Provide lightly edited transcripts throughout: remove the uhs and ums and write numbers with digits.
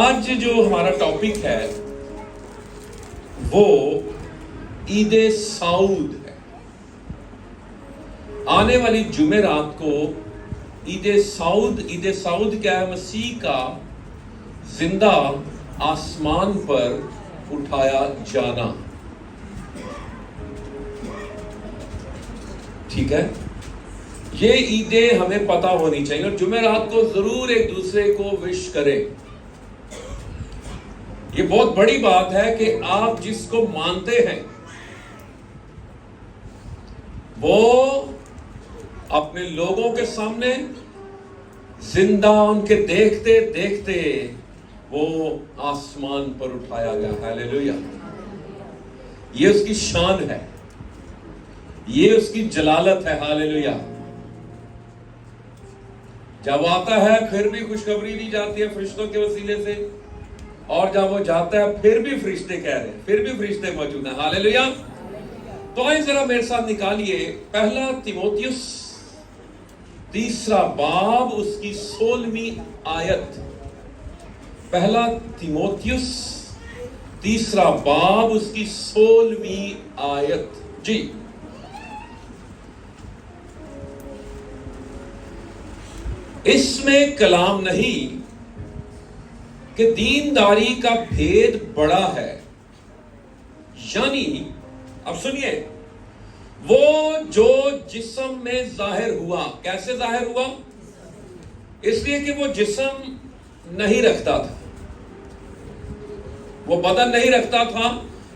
आज जो हमारा टॉपिक है वो ईद सऊद है। आने वाली जुमेरात को ईद सऊद क्या है? मसीह का जिंदा आसमान पर उठाया जाना। ठीक है, ये ईदें हमें पता होनी चाहिए और जुमेरात को जरूर एक दूसरे को विश करें। ये बहुत बड़ी बात है कि आप जिसको मानते हैं वो अपने लोगों के सामने जिंदा उनके देखते देखते वो आसमान पर उठाया गया। हालेलुया! ये उसकी शान है, ये उसकी जलालत है। हालेलुया! जब आता है फिर भी खुशखबरी दी जाती है फरिश्तों के वसीले से, और जब वो जाता है फिर भी फरिश्ते कह रहे हैं, फिर भी फरिश्ते मौजूद हैं। हालेलुया! तो आइए जरा मेरे साथ निकालिए पहला तीमुथियुस 3 बाब उसकी 16वीं आयत। पहला तीमुथियुस 3 बाब उसकी 16वीं आयत। जी, इसमें कलाम नहीं कि दीनदारी का भेद बड़ा है, यानी अब सुनिए, वो जो जिस्म में जाहिर हुआ। कैसे जाहिर हुआ? इसलिए कि वो जिस्म नहीं रखता था, वो बदन नहीं रखता था,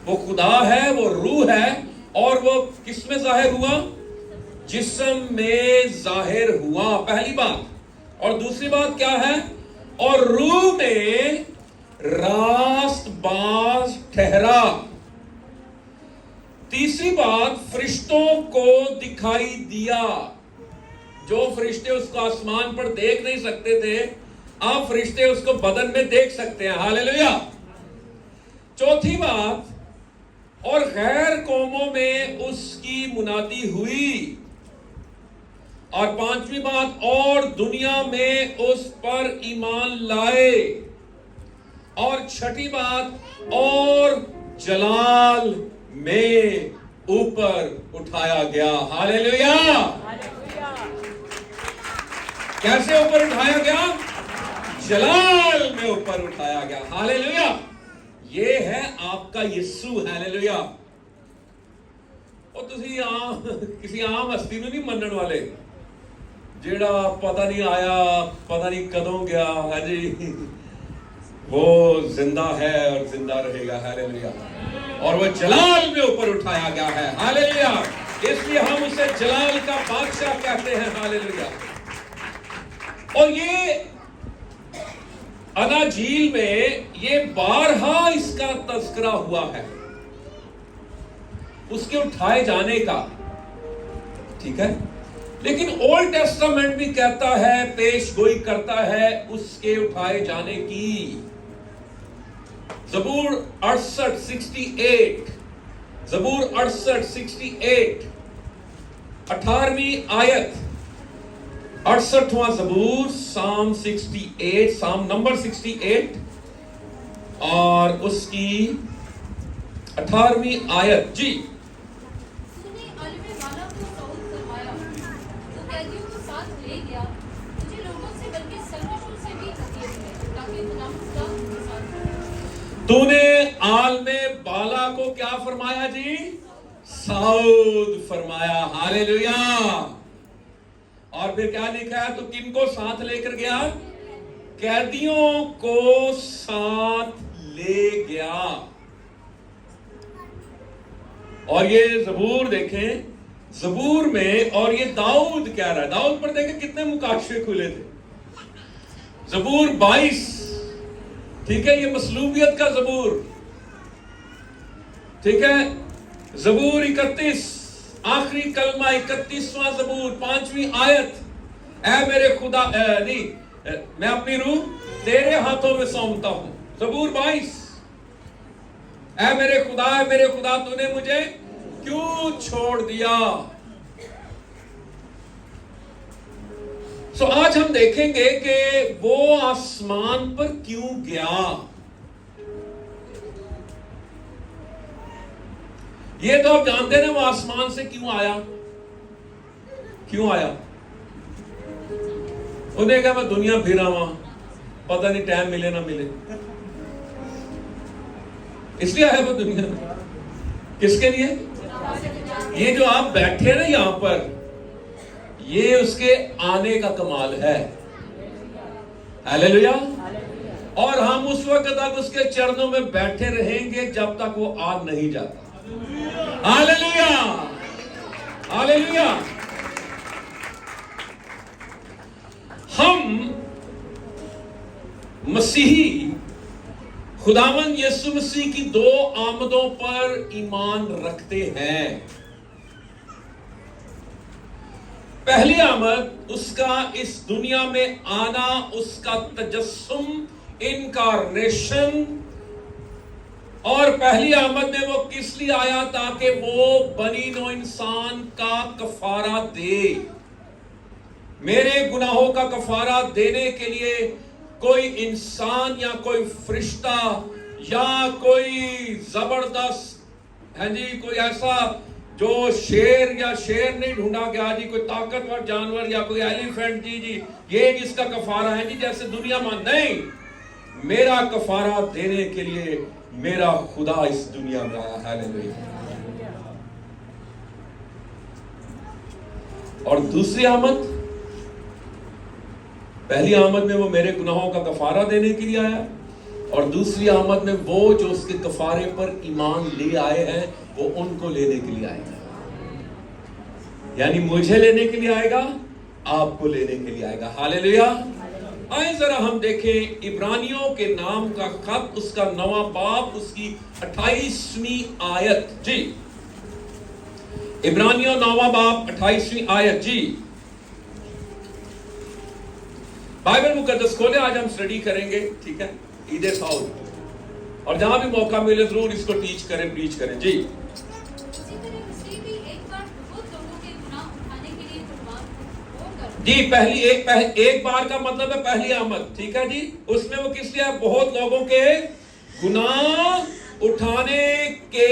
वो खुदा है, वो रूह है, और वो किस में जाहिर हुआ? जिस्म में जाहिर हुआ, पहली बात। और दूसरी बात क्या है? और रूह में रास्तबाज ठहरा। तीसरी बात, फरिश्तों को दिखाई दिया। जो फरिश्ते उसको आसमान पर देख नहीं सकते थे, अब फरिश्ते उसको बदन में देख सकते हैं। हालेलुया! चौथी बात, और गैर कौमों में उसकी मुनादी हुई। और पांचवी बात, और दुनिया में उस पर ईमान लाए। और छठी बात, और जलाल में ऊपर उठाया गया। हालेलुया! कैसे ऊपर उठाया गया? जलाल में ऊपर उठाया गया। हालेलुया! ये है आपका यीशु। हालेलुया! और तुसी किसी आम हस्ती ਨੂੰ नहीं मनन वाले, जेड़ा पता नहीं आया, पता नहीं कदों गया है जी, वो जिंदा है और जिंदा रहेगा। हालेलुया! और वो जलाल में ऊपर उठाया गया है। हालेलुया! इसलिए हम उसे जलाल का बादशाह कहते हैं। हालेलुया! और ये अनाजील में ये बारहा इसका तस्करा हुआ है, उसके उठाए जाने का। ठीक है, लेकिन ओल्ड टेस्टामेंट भी कहता है, पेश गोई करता है उसके उठाए जाने की। ज़बूर 68 ज़बूर 68 18वीं आयत, 68वां ज़बूर, साम 68, साम नंबर 68 और उसकी 18वीं आयत। जी, तूने आलमे बाला को क्या फरमाया जी? सऊद फरमाया। हालेलुया! और फिर क्या लिखा है? तो किनको साथ लेकर गया? कैदियों को साथ ले गया। और ये ज़बूर देखें, ज़बूर में, और ये दाऊद कह रहा है, दाऊद पर देखें कितने मुकाशफे खुले थे। ज़बूर 22, ठीक है, ये मसलूबियत का ज़बूर। ठीक है, ज़बूर 31, आखिरी कलमा 31वां ज़बूर, 5वीं आयत, ऐ मेरे खुदा, मैं अपनी रूह तेरे हाथों में सौंपता हूं। ज़बूर 22, ऐ मेरे खुदा तूने मुझे क्यों छोड़ दिया? सो आज हम देखेंगे कि वो आसमान पर क्यों गया। ये तो आप जानते हैं ना, वो आसमान से क्यों आया। क्यों आया? उन्हें कहा मैं दुनिया फिर आवा, पता नहीं टाइम मिले ना मिले, इसलिए आया वो दुनिया में। किसके लिए? ये जो आप बैठे ना यहां पर, ये उसके आने का कमाल है। हालेलुया। और हम उस वक्त तक उसके चरणों में बैठे रहेंगे जब तक वो आ नहीं जाता। Hallelujah, hallelujah. हम मसीही खुदावन यीशु मसीह की दो आमदों पर ईमान रखते हैं। पहली आमद उसका इस दुनिया में आना, उसका तजस्सुम, इनकारनेशन। और पहली आमद में वो किस लिए आया? ताकि वो बनी नो इंसान का कफारा दे। मेरे गुनाहों का कफारा देने के लिए कोई इंसान या कोई फरिश्ता या कोई जबरदस्त है जी, कोई ऐसा जो शेर या शेर नहीं ढूंढा गया जी, कोई ताकतवर जानवर या कोई एलिफेंट जी ये जिसका कफारा है जी, जैसे दुनिया में नहीं। मेरा कफारा देने के लिए मेरा खुदा इस दुनिया में आया। हालेलुया। और दूसरी आमद, पहली आमद में वो मेरे गुनाहों का कफारा देने के लिए आया, और दूसरी आमद में वो जो उसके कफारे पर ईमान ले आए हैं वो उनको लेने के लिए आएगा। यानी मुझे लेने के लिए आएगा, आपको लेने के लिए आएगा। हालेलुया। आए जरा हम देखें इब्रानियों के नाम का खत, उसका 9वां बाब, उसकी 28वीं आयत जी। इब्रानियों 9वां बाब 28वीं आयत जी। बाइबल मुकद्दस खोले, आज हम स्टडी करेंगे, ठीक है, ईद साउल। और जहां भी मौका मिले जरूर इसको टीच करें, प्रीच करें जी। जी पहली एक बार का मतलब है पहली आमद, ठीक है जी। उसमें वो किस लिए? बहुत लोगों के गुनाह उठाने के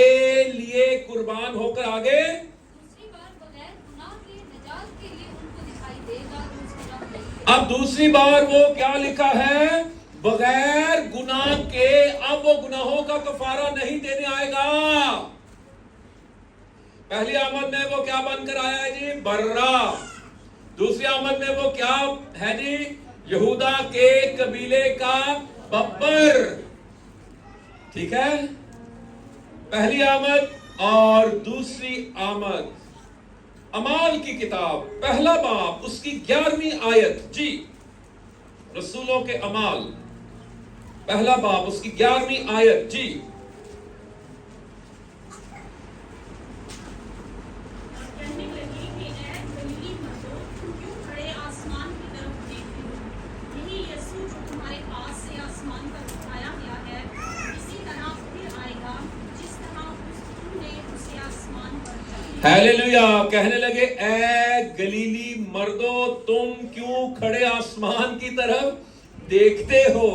लिए कुर्बान होकर आगे दूसरी बार बगैर गुनाह के निजात के लिए उनको दिखाई देगा। अब दूसरी बार वो क्या लिखा है? बगैर गुनाह के। अब वो गुनाहों का कफारा नहीं देने आएगा। पहली आमद में वो क्या बनकर आया है जी? बर्रा। दूसरी आमद में वो क्या है जी? यहूदा के कबीले का बब्बर, ठीक है। पहली आमद और दूसरी आमद। अमाल की किताब पहला बाब उसकी 11वीं आयत जी। रसूलों के अमाल पहला बाब उसकी 11वीं आयत जी। हालेलुया। कहने लगे, ए गलीली मर्दों, तुम क्यों खड़े आसमान की तरफ देखते हो?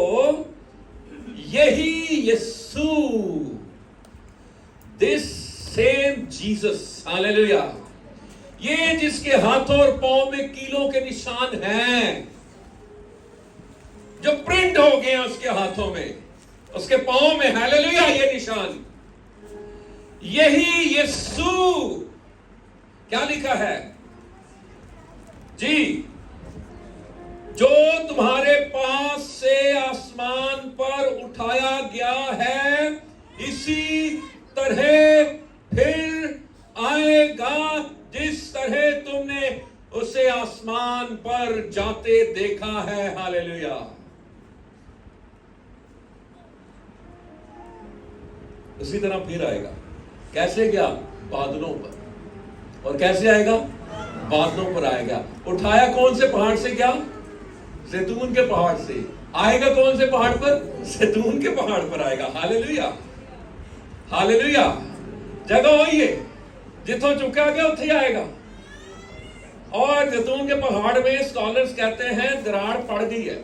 यही यीशु, दिस सेम जीसस, हालेलुया, ये जिसके हाथों और पांव में कीलों के निशान हैं, जो प्रिंट हो गए उसके हाथों में, उसके पांव में, हालेलुया, ये निशान, यही यीशु। क्या लिखा है जी? जो तुम्हारे पास से आसमान पर उठाया गया है, इसी तरह फिर आएगा जिस तरह तुमने उसे आसमान पर जाते देखा है। हालेलुया। उसी तरह फिर आएगा। कैसे गया? बादलों पर। और कैसे आएगा? बादलों पर आएगा। उठाया कौन से पहाड़ से गया? ज़ैतून के पहाड़ से। आएगा कौन से पहाड़ पर? ज़ैतून के पहाड़ पर आएगा। Hallelujah, hallelujah. जगह वही है, जिथों चुका गया उथे आएगा। और जैतून के पहाड़ में स्कॉलर्स कहते हैं दरार पड़ गई है।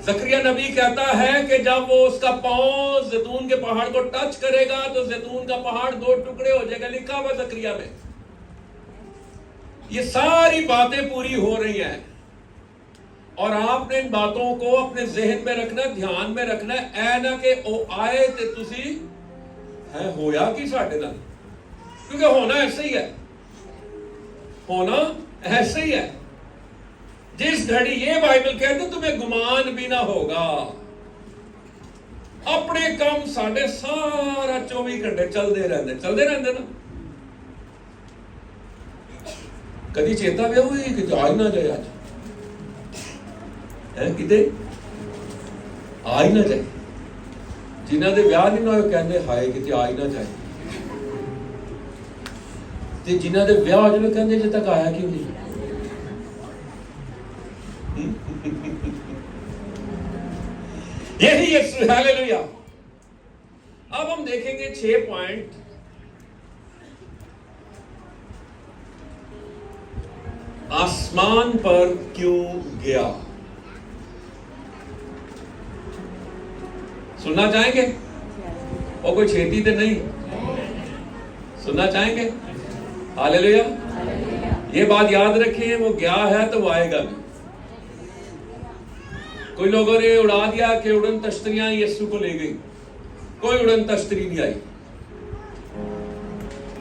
जकरिया नबी कहता है कि जब वो उसका पांव जैतून के पहाड़ को टच करेगा तो जैतून का पहाड़ 2 टुकड़े हो जाएगा, लिखा हुआ जकरिया में। ये सारी बातें पूरी हो रही हैं और आपने इन बातों को अपने जहन में रखना, ध्यान में रखना। ऐ ना कि ओ आए ते तुसी है होया कि साडे नाल, क्योंकि होना ऐसे ही है, होना ऐसे ही है। जिस घड़ी ये बाइबल कहते तुम्हें गुमान भी ना होगा, अपने काम साढ़े सारा 24 घंटे चलते रहते ना। कभी चेता भी हुई कि आज ना जाए, आज है किते आज ना जाए। जिन्हों के ब्याह नहीं होए कहते हाय किते आज ना जाए, ते जिन्हों के ब्याह हो जाए कहते अजे तक आया क्यों नहीं। यही यीशु, हालेलुया। अब हम देखेंगे 6 पॉइंट। आसमान पर क्यों गया? सुनना चाहेंगे? और कोई छेती तो नहीं सुनना चाहेंगे? हालेलुया। ये बात याद रखें, वो गया है तो वो आएगा भी। कोई लोगों ने उड़ा दिया कि उड़न तश्तरियां यीशु को ले गई, कोई उड़न तश्तरी नहीं आई।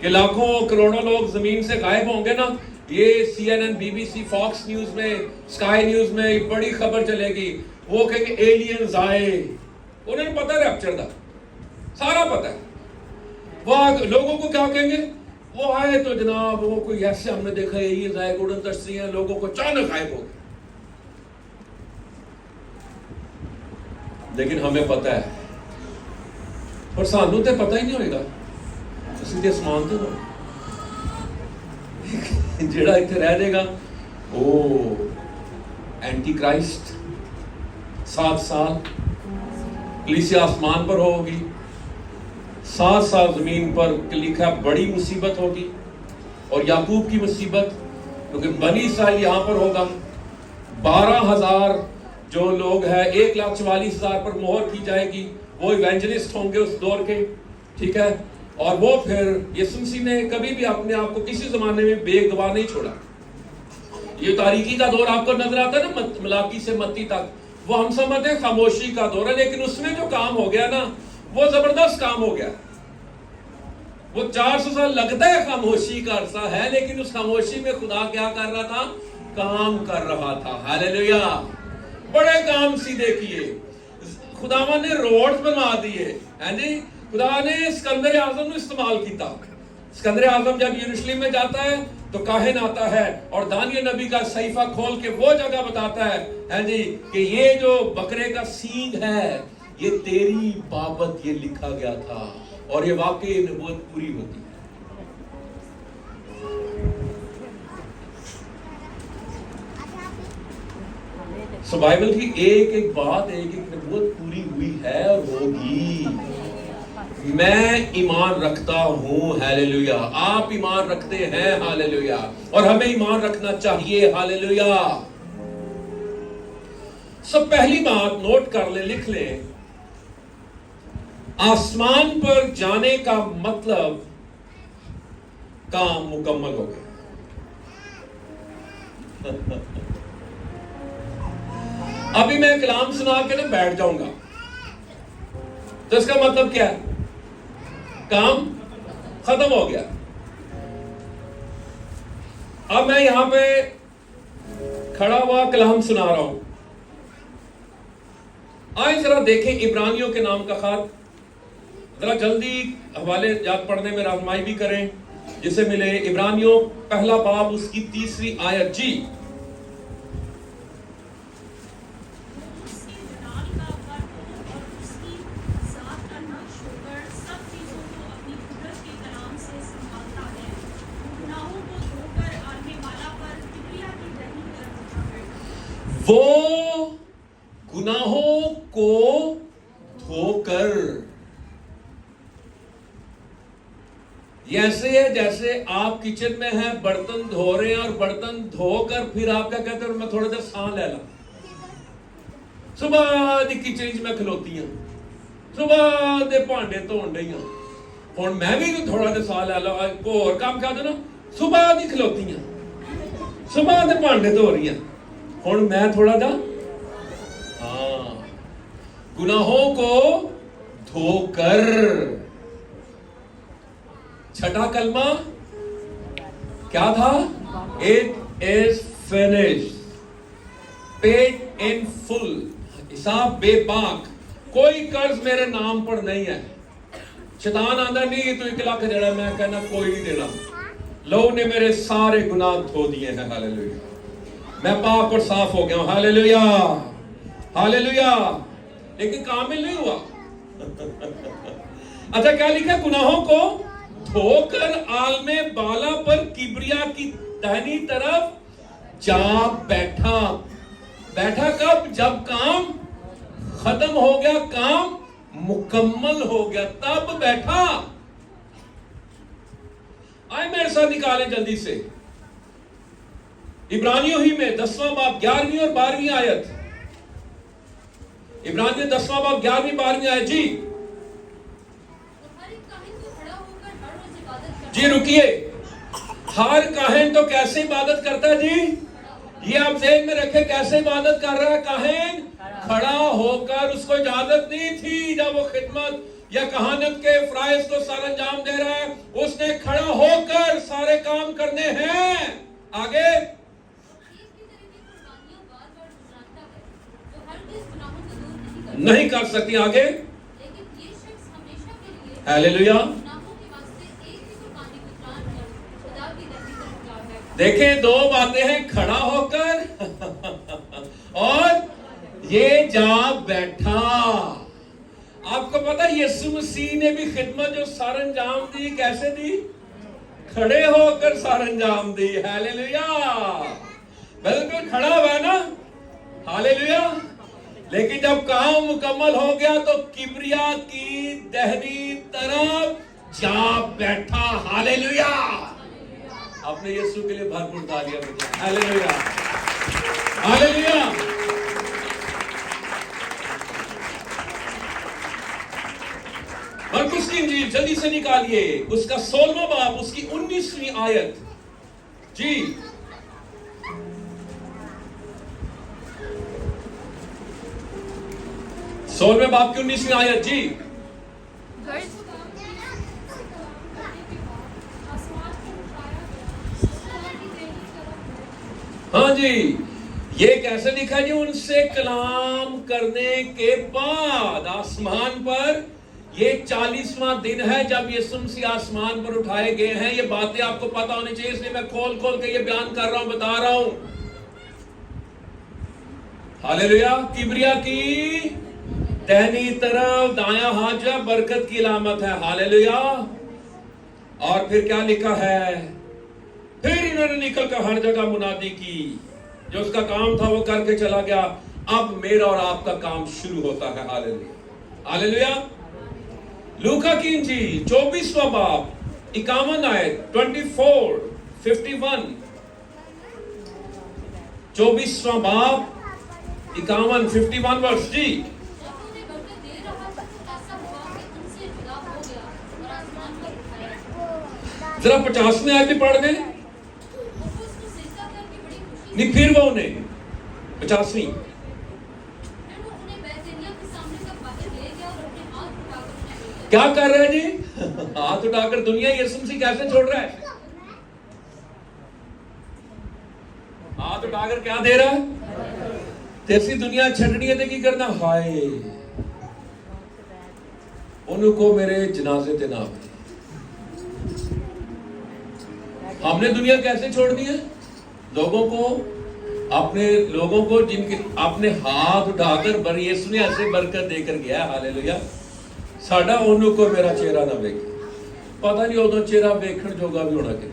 कि लाखों करोड़ों लोग जमीन से गायब होंगे ना, ये CNN, BBC, फॉक्स न्यूज में, स्काई न्यूज में बड़ी खबर चलेगी। वो कहेंगे एलियंस आए, उन्हें पता है रैप्चर का, सारा पता है। वो लोगों को क्या कहेंगे? वो आए तो जनाब वो कोई ऐसे हमने देखा एलियंस आए, उड़न तश्तरियां, लोगों को अचानक गायब हो गए। लेकिन हमें पता है, पर सानू तो पता ही नहीं होएगा। सीधे आसमान तो जेड़ा इत्थे रह जाएगा वो एंटी क्राइस्ट। 7 साल कलीसिया आसमान पर होगी, 7 साल जमीन पर लिखा बड़ी मुसीबत होगी। और याकूब की मुसीबत, क्योंकि बनी इस्राइल यहां पर होगा। 12,000 जो लोग हैं, 1,44,000 पर मोहर की जाएगी। वो इवेंजलिस्ट होंगे उस दौर के, ठीक है। और वो फिर यीशु मसीह ने कभी भी अपने आप को किसी जमाने में बेगवाह नहीं छोड़ा। ये तारीकी का दौर आपको नजर आता है ना, मलाकी से मत्ती तक, वो हम समझते हैं खामोशी का दौर है, लेकिन उसमें जो काम हो गया ना, वो जबरदस्त काम हो गया। वो 400 साल लगता है खामोशी का अरसा है, लेकिन उस खामोशी में खुदा क्या कर रहा था? काम कर रहा था। हालेलुया। बड़े काम सीधे किए, खुदावन ने रोड बनवा दिए, है जी। खुदा ने सिकंदर आजम इस्तेमाल किया। सिकंदर आजम जब यरूशलेम में जाता है तो काहिन आता है और दानियल नबी का सहीफा खोल के वो जगह बताता है जी, कि ये जो बकरे का सींग है ये तेरी बाबत ये लिखा गया था, और ये वाकई नबूवत पूरी होती है। सो बाइबल की एक एक बात, एक एक नबूवत पूरी हुई है और होगी। मैं ईमान रखता हूं, हालेलुया। आप ईमान रखते हैं, हालेलुया। और हमें ईमान रखना चाहिए, हालेलुया। सब पहली बात नोट कर ले, लिख ले, आसमान पर जाने का मतलब काम मुकम्मल हो गया। अभी मैं कलाम सुना के ना बैठ जाऊंगा, तो इसका मतलब क्या है? काम खत्म हो गया। अब मैं यहां पे खड़ा हुआ कलाम सुना रहा हूं। आइए जरा देखें इब्रानियों के नाम का खत, जरा जल्दी हवाले याद पढ़ने में रहनुमाई भी करें जिसे मिले। इब्रानियों पहला बाब उसकी 3री आयत जी। वो गुनाहों को धोकर, ये ऐसे है जैसे आप किचन में हैं, बर्तन धो रहे हैं और बर्तन धोकर फिर आप क्या कहते हैं मैं थोड़ा देर सां ले ला। सुबह दी किचन में खलोतियां, सुबह दे भांडे धोन डईयां, हुण मैं भी थोड़ा देर सां ले ला। होर काम कर दो ना, सुबह दी खलोतियां, सुबह दे भांडे धो रही हैं, हुण मैं थोड़ा दा गुनाहों को धोकर। छठा कलमा क्या था? It is finished, paid in full, हिसाब बेबाक, कोई कर्ज मेरे नाम पर नहीं है। शैतान आंदा नहीं तू 1 लाख देना, मैं कहना कोई नहीं देना, लो ने मेरे सारे गुनाह धो दिए हैं। हालेलुया, मैं पाक और साफ हो गया हूं। Hallelujah, hallelujah. लेकिन कामिल नहीं हुआ। अच्छा क्या लिखा? गुनाहों को धोकर आलमे बाला पर किबरिया की दाहिनी तरफ जा बैठा। बैठा कब? जब काम खत्म हो गया, काम मुकम्मल हो गया, तब बैठा। आए मेरे साथ निकालें जल्दी से इब्रानियों ही में 10वां बाब 11वीं और 12वीं आयत। इब्रानियों 10वां बाब 11वीं 12वीं आयत जी। जी रुकिए, हर काहिन तो कैसे इबादत करता है जी? ये आप ज़हन में रखें, कैसे इबादत कर रहा है काहिन? खड़ा होकर। उसको इजाजत नहीं थी जब वो खिदमत या कहानत के फराइज को सरअंजाम दे रहा है, उसने खड़ा होकर सारे काम करने हैं। आगे नहीं कर सकती। आगे हालेलुया। देखें, दो बातें हैं, खड़ा होकर और ये जा बैठा। आपको पता है यीशु मसीह ने भी खिदमत जो सरअंजाम दी, कैसे दी? खड़े होकर सरअंजाम दी। हालेलुया, बिल्कुल खड़ा हुआ ना। हालेलुया। लेकिन जब काम मुकम्मल हो गया तो किबरिया की दाहिनी तरफ जा बैठा। हालेलुया। आपने यीशु के लिए भरपूर तालियां बजाएं। Hallelujah, hallelujah. मरकुस की इंजील जल्दी से निकालिए, उसका 16वां बाब, उसकी 19वीं आयत जी। सोलहवें बाब की 19वीं आयत जी। हाँ जी, ये कैसे लिखा जी? उनसे कलाम करने के बाद आसमान पर, ये 40वां दिन है जब यीशु मसीह आसमान पर उठाए गए हैं। ये बातें आपको पता होनी चाहिए, इसलिए मैं खोल खोल के ये बयान कर रहा हूं, बता रहा हूं। हालेलुया। किबरिया की दाहिनी तरफ दायां हाथ जो बरकत की अलामत है। हालेलुया। और फिर क्या लिखा है? फिर इन्होंने निकलकर हर जगह मुनादी की, जो उसका काम था वो करके चला गया। अब मेरा और आपका काम शुरू होता है। Hallelujah, hallelujah. लूका की इंजील 24वां बाब 51 आयत 24, 51। 24वां बाब 51, 51 वर्ष जी। जरा 50वें आयत भी पढ़ दें। नहीं, फिर वो उन्हें 50वीं क्या कर रहे हैं जी? हाथ उठाकर दुनिया यीशु मसीह कैसे छोड़ रहा है? हाथ उठाकर क्या दे रहा है? तेरी दुनिया छड़नी है तो की करना? हाय उनको मेरे जनाजे ते ना। हमने दुनिया कैसे छोड़ दी है? लोगों को, अपने लोगों को जिनके अपने हाथ उठाकर यीशु ने ऐसे बरकत देकर गया। हालेलुया। साडा उन्हों को मेरा चेहरा ना वेखे, पता नहीं उदों चेहरा वेखण जोगा भी होना कि।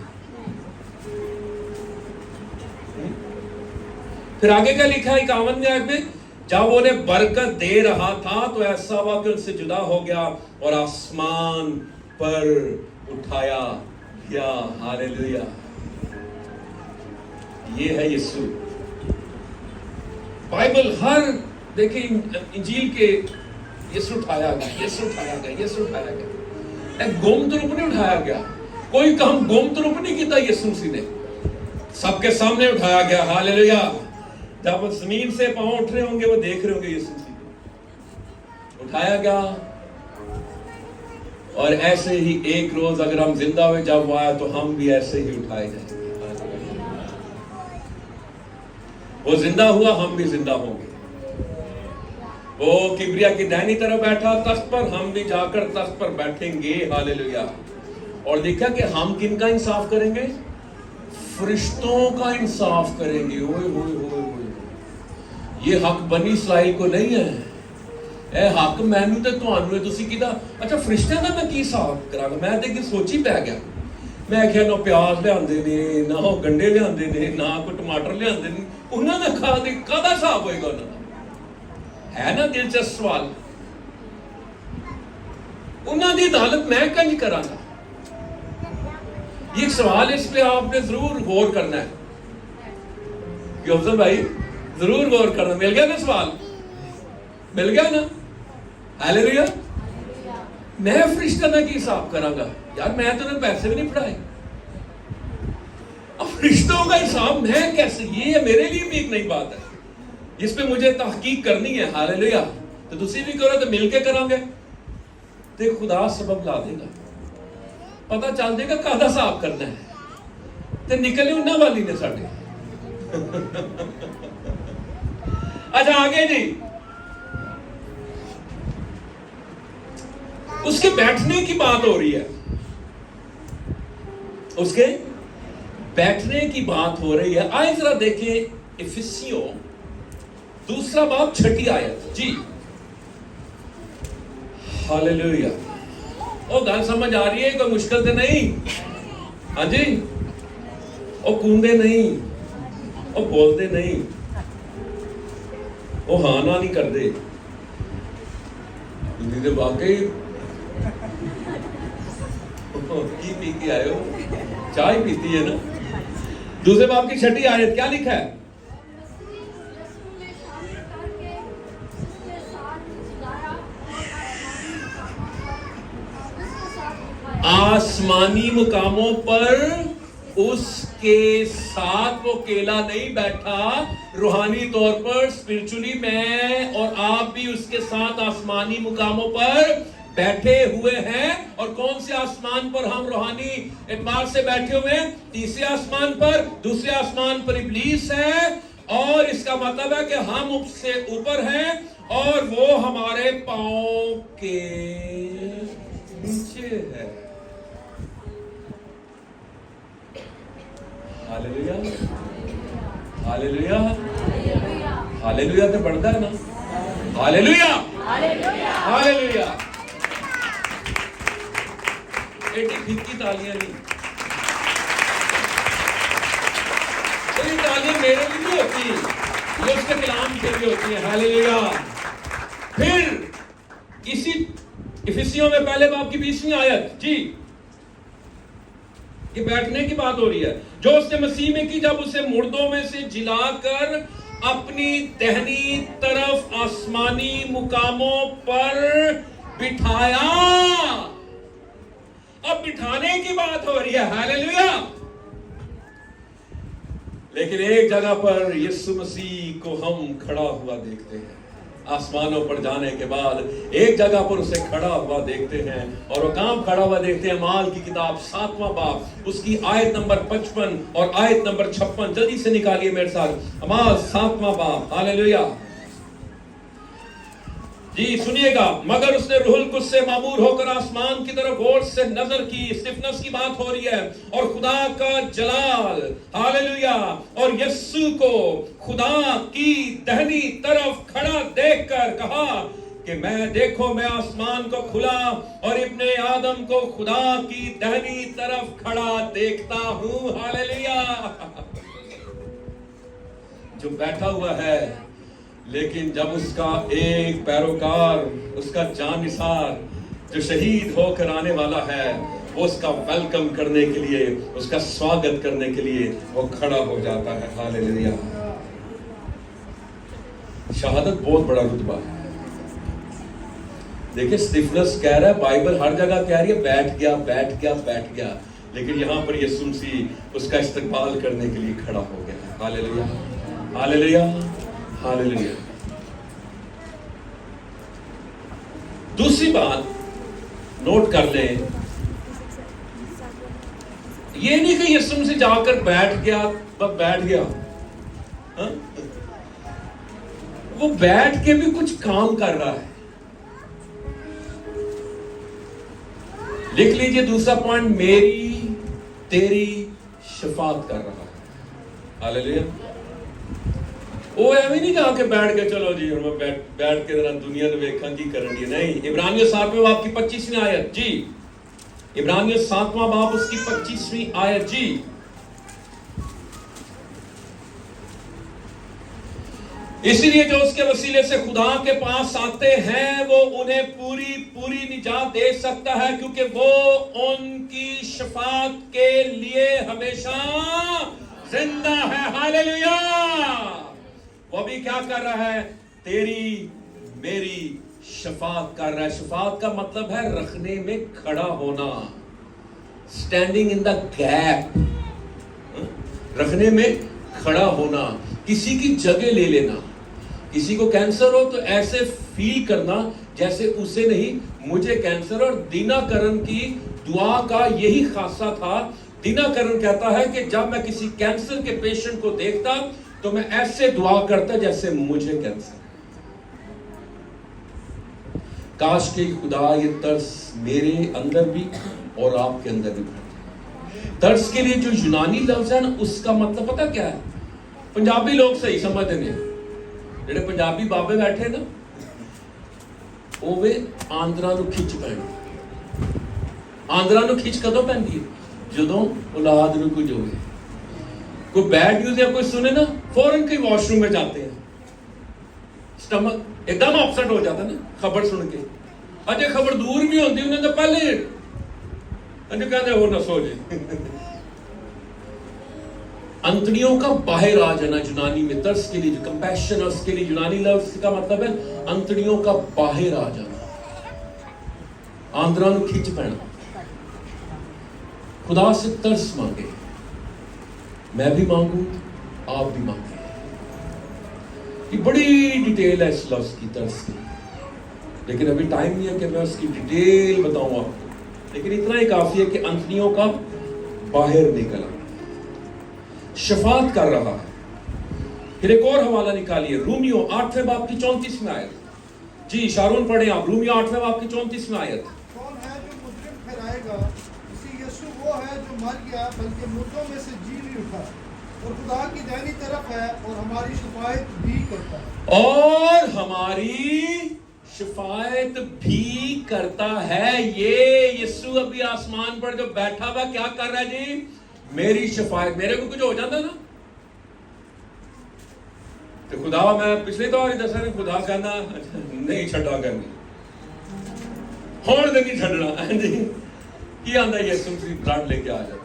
फिर आगे क्या लिखा है 51वें आयत में? जब उन्हें बरकत दे रहा था तो ऐसा हुआ कि उनसे जुदा हो गया और आसमान पर उठाया गया। हालेलुया। ये है यीशु। बाइबल हर देखिए इंजील के यीशु उठाया गया, यीशु उठाया गया, यीशु उठाया गया। एक गोमत रूप नहीं उठाया गया, कोई काम गोमत रूप नहीं किया यीशु मसीह ने, सबके सामने उठाया गया। हालेलुया। जब जमीन से पांव उठ रहे होंगे वो देख रहे होंगे यीशु मसीह उठाया गया। और ऐसे ही एक रोज अगर हम जिंदा हुए जब वो आया तो हम भी ऐसे ही उठाए जाएंगे। वो जिंदा हुआ, हम भी जिंदा होंगे। वो किबरिया की दाहिनी तरफ बैठा तख्त पर, हम भी जाकर तख्त पर बैठेंगे। हालेलुया। और देखा कि हम किन का इंसाफ करेंगे? फरिश्तों का इंसाफ करेंगे। ओए होए होए होए। ये हक बनी इस्राइल को नहीं है, ए हक मैनू ते तुहानू है। तुसी कीदा अच्छा फरिश्तियां दा मैं की हिसाब करांगा? मैं ते सोची पै गया। मैं आख्या ना प्याज लिआंदे ने, ना वो गंढे लिआंदे ने, ना कोई टमाटर लिआंदे ने, उन्हां दा खादे कादा हिसाब होएगा? उन्हां दा है ना दिलचस्प सवाल। उन्हां दी अदालत मैं कंज करांगा? ये सवाल, इस पे आपने जरूर गौर करना है। अफजल भाई जरूर गौर करना। मिल गया ना सवाल? मिल गया ना? हालेलुया। मैं फरिश्ता का की हिसाब करांगा? यार मैं तो पैसे भी नहीं पढ़ाए, अब फरिश्तों का हिसाब मैं कैसे? ये मेरे लिए भी एक नई बात है, इस पे मुझे तहकीक करनी है। हालेलुया। तो तुसी भी करो तो मिलके करांगे तो खुदा सबब ला देगा, पता चल जाएगा कादा हिसाब करना है। तो निकले उन्हां वाली ने साडे। अच्छा आगे जी, उसके बैठने की बात हो रही है, उसके बैठने की बात हो रही है। आइए जरा देखें इफिसियों 2 बाब 6 आयत जी। हालेलुया। ओ गल समझ आ रही है? कोई मुश्किल तो नहीं? हाँ जी। ओ कूदे नहीं, ओ बोलते नहीं, ओ हाँ ना नहीं करते। तो वाकई की पी के आए हो? चाय पीती है ना? 2 बाब की 6 आयत क्या लिखा है? आसमानी मुकामों पर उसके साथ वो अकेला नहीं बैठा, रूहानी तौर पर स्पिरिचुअली मैं और आप भी उसके साथ आसमानी मुकामों पर बैठे हुए हैं। और कौन से आसमान पर हम रूहानी एतबार से बैठे हुए हैं? 3 आसमान पर। दूसरे आसमान पर इब्लीस है, और इसका मतलब है कि हम उससे ऊपर हैं और वो हमारे पांव के नीचे है। हालेलुया। हालेलुया। हालेलुया तो बढ़ता है ना? हालेलुया। हालेलुया। एटी फिक्की तालियां नहीं, तो ये तालियां मेरे लिए नहीं होती, ये उसके कलाम के लिए होती है। हालेलुया। फिर इसी इफिसियों में पहले बाब की 20वीं आयत जी, ये बैठने की बात हो रही है, जो उसने मसीह में की जब उसे मुर्दों में से जिलाकर अपनी दाहिनी तरफ आसमानी मुकामों पर बिठाया। अब बिठाने की बात हो रही है। हालेलुया। लेकिन एक जगह पर यीशु मसीह को हम खड़ा हुआ देखते हैं, आसमानों पर जाने के बाद एक जगह पर उसे खड़ा हुआ देखते हैं। और वो कहां खड़ा हुआ देखते हैं? माल की किताब 7वां बाब, उसकी आयत नंबर 55 और आयत नंबर 56। जल्दी से निकालिए मेरे साथ, अमाल 7वां बाब। हालेलुया जी। सुनिएगा। मगर उसने रूहुल कुद्स से मामूर होकर आसमान की तरफ गौर से नजर की। स्टिफनेस की बात हो रही है। और खुदा का जलाल, हालेलुया, और यीशु को खुदा की दाहिनी तरफ खड़ा देखकर कहा कि मैं देखो मैं आसमान को खुला और इब्ने आदम को खुदा की दाहिनी तरफ खड़ा देखता हूं। हालेलुया। जो बैठा हुआ है, लेकिन जब उसका एक पैरोकार, उसका जानिसार जो शहीद होकर आने वाला है, वो उसका वेलकम करने के लिए, उसका स्वागत करने के लिए वो खड़ा हो जाता है। हालेलुया। शहादत बहुत बड़ा रुतबा है। देखिए स्टीफनस कह रहा है, बाइबल हर जगह कह रही है बैठ गया बैठ गया बैठ गया, लेकिन यहां पर यीशु मसीह उसका इस्तकबाल करने के लिए खड़ा हो गया। Hallelujah hallelujah hallelujah. दूसरी बात नोट कर लें, ये नहीं कि यीशु मसीह जाकर बैठ गया, बस बैठ गया। हा? वो बैठ के भी कुछ काम कर रहा है। लिख लीजिए दूसरा पॉइंट, मेरी तेरी शफात कर रहा है। हालेलुया। वो एवं नहीं जाके बैठ के चलो जी मैं बैठ के जरा दुनिया ने वेखा की करनी है, नहीं। इब्रानियों 7वें बाब की 25वीं आयत जी, इब्रानियों 7वां बाब उसकी 25वीं आयत जी। इसलिए जो उसके वसीले से खुदा के पास आते हैं वो उन्हें पूरी पूरी निजात दे सकता है, क्योंकि वो उनकी शफात के लिए हमेशा जिंदा है। हालेलुया। वो भी क्या कर रहा है? तेरी मेरी शफात कर रहा है। शफात का मतलब है रखने में खड़ा होना, स्टैंडिंग इन द गैप, रखने में खड़ा होना, किसी की जगह ले लेना। किसी को कैंसर हो तो ऐसे फील करना जैसे उसे नहीं, मुझे कैंसर। और दीनाकरण की दुआ का यही खासा था। दीनाकरण कहता है कि जब मैं किसी कैंसर के पेशेंट को देखता तो मैं ऐसे दुआ करता जैसे मुझे कैंसर। काश के खुदा ये तरस मेरे अंदर भी और आपके अंदर भी भर। तरस के लिए जो यूनानी लफ्ज है ना, उसका मतलब पता क्या है? पंजाबी लोग सही समझते हैं, ਜਿਹੜੇ पंजाबी बाबे बैठे ना ओवे आंदरा ਨੂੰ खिच पैना। आंदरा ਨੂੰ खिच कदों पैंदी है? ਜਦੋਂ औलाद ਨੂੰ कुछ होवे, कोई बैड न्यूज या कोई सुने ना, फौरन कहीं वॉशरूम में जाते हैं, स्टमक एकदम अपसेट हो जाता है ना खबर सुन के। अजे खबर दूर भी होती उन्हें तो पहले अजे कहते हो ना सो जी। अंतड़ियों का बाहर आ जाना यूनानी में तरस के लिए, जो कंपैशन है उसके लिए यूनानी लफ्ज का मतलब है अंतड़ियों का बाहर आ जाना, आंदरा ਨੂੰ खिंच पैना। खुदा से तरस मांगे, मैं भी मांगू आप भी मांगे। ये बड़ी डिटेल है इस लफ्ज की, तरस की, लेकिन अभी टाइम नहीं है कि मैं उसकी डिटेल बताऊं आपको, लेकिन इतना ही काफी है कि अंतड़ियों का बाहर निकला, शफात कर रहा है। फिर एक और हवाला निकालिए, रूमियो 8वें बाब की 34वीं आयत जी। शारून पढ़े आप, रूमियो 8वें बाब की 34वीं आयत। कौन है जो मुजरिम ठहराएगा? इसी यीशु वो है जो मर गया बल्कि मुर्दों में से जी भी उठा और खुदा की दाहिनी तरफ है और हमारी शिफायत भी करता है। और हमारी शिफायत भी करता है। ये यीशु अभी आसमान पर जो बैठा हुआ क्या कर रहा है जी? मेरी शिफायत। मेरे को कुछ हो जाता ना तो खुदा, मैं पिछले तो दसा ने खुदा कहना नहीं छड़ा करनी होने तो नहीं छड़ना जी की आंदा यीशु मसीह ब्लड लेके आ जाता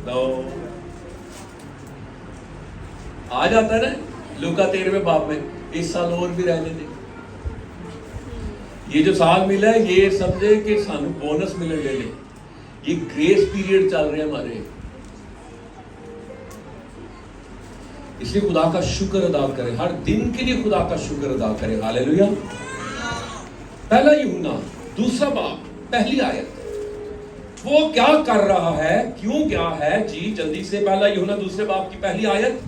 तो आ जाता है ना। लूका 13वें बाब में इस साल और भी रहने दे। ये जो साल मिला है ये समझे कि सानू बोनस मिलने ले, ये ग्रेस पीरियड चल रहे हमारे, इसलिए खुदा का शुक्र अदा करें, हर दिन के लिए खुदा का शुक्र अदा करें। हालेलुया। पहला यूहन्ना 2 बाब 1 आयत, वो क्या कर रहा है, क्यों क्या है जी? जल्दी से पहला यूहन्ना 2 बाब की 1 आयत।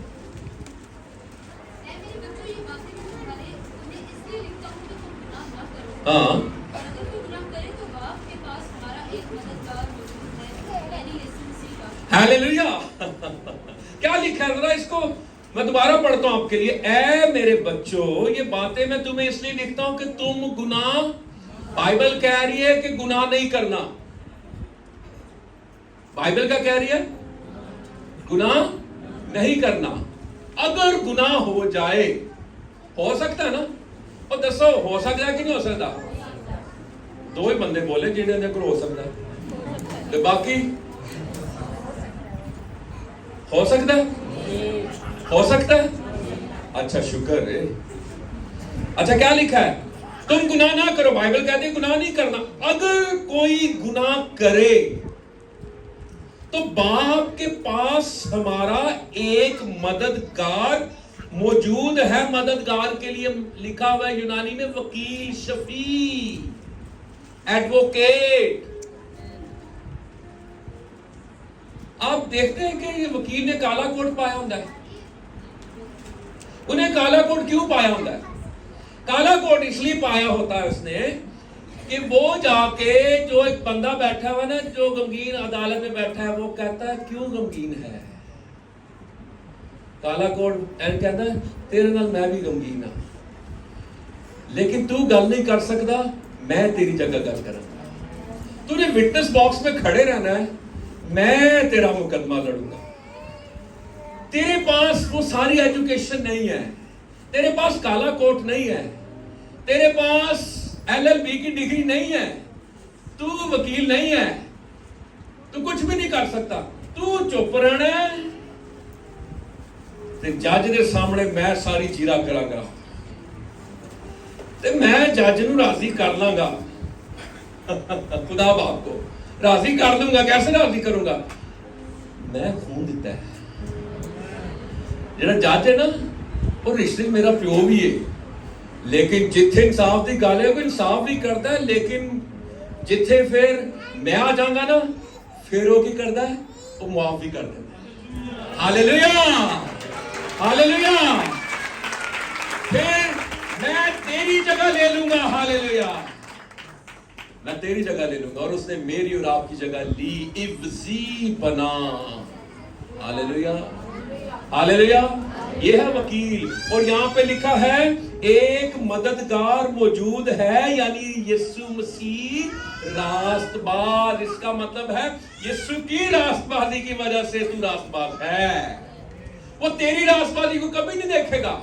हाँ, हालेलुया। क्या लिखा है जरा इसको मैं दोबारा पढ़ता हूं आपके लिए। ऐ मेरे बच्चों, ये बातें मैं तुम्हें इसलिए लिखता हूं कि तुम गुनाह, बाइबल कह रही है कि गुनाह नहीं करना। बाइबल क्या कह रही है? गुनाह नहीं करना। अगर गुनाह हो जाए, हो सकता है ना, और दसो हो सकता है कि नहीं हो सकता? दो ही बंदे बोले जिन्हें अंदर हो सकता है, तो बाकी हो सकता है, हो सकता है। अच्छा शुक्र है। अच्छा क्या लिखा है? तुम गुनाह ना करो। बाइबल कहती है गुनाह नहीं करना। अगर कोई गुनाह करे तो बाप के पास हमारा एक मददगार मौजूद है। मददगार के लिए लिखा हुआ है यूनानी में वकील, शफी, एडवोकेट। आप देखते हैं कि ये वकील ने काला कोट पाया होता है। उन्हें काला कोट क्यों पाया होता है? काला कोट इसलिए पाया होता है उसने कि वो जाके, जो एक बंदा बैठा हुआ ना, जो गमगीन अदालत में बैठा है, वो कहता है क्यों गमगीन है? काला कोट एंड कहता है तेरे नाल मैं भी गमगीन हां, लेकिन तू गल नहीं कर सकता, मैं तेरी जगह गल करूंगा। तूने विटनेस बॉक्स में खड़े रहना है, मैं तेरा मुकदमा लड़ूंगा। तेरे पास वो सारी एजुकेशन नहीं है, तेरे पास काला कोट नहीं है, तेरे पास LLB की डिग्री नहीं है, तू वकील नहीं है, तू कुछ भी नहीं कर सकता, तू चुप रहना है ते जज दे सामने मैं सारी जीरा करांगा ते मैं जज नूं राजी कर लांगा। खुदा बाप को राजी कर दूंगा। कैसे राजी करूंगा? मैं खून दिता है। जेड़ा जज है ना, वो रिश्ते मेरा प्यो भी है, लेकिन जिथे इंसाफ की गल है वो इंसाफ भी करता है, लेकिन जिथे फिर मैं आ जाऊंगा ना, फिर वो की करता है, वो माफ भी कर देता है। Hallelujah, hallelujah. फिर मैं तेरी जगह ले लूंगा। हालेलुया, मैं तेरी जगह ले लूंगा। और उसने मेरी और आपकी जगह ली, इब्जी बना। Hallelujah, hallelujah. ये है वकील। और यहां पे लिखा है एक मददगार मौजूद है, यानी यीशु मसीह रास्तबाज। इसका मतलब है यीशु की रास्तबाजी की वजह से तू रास्तबाज है। वो तेरी रास्तबाजी को कभी नहीं देखेगा।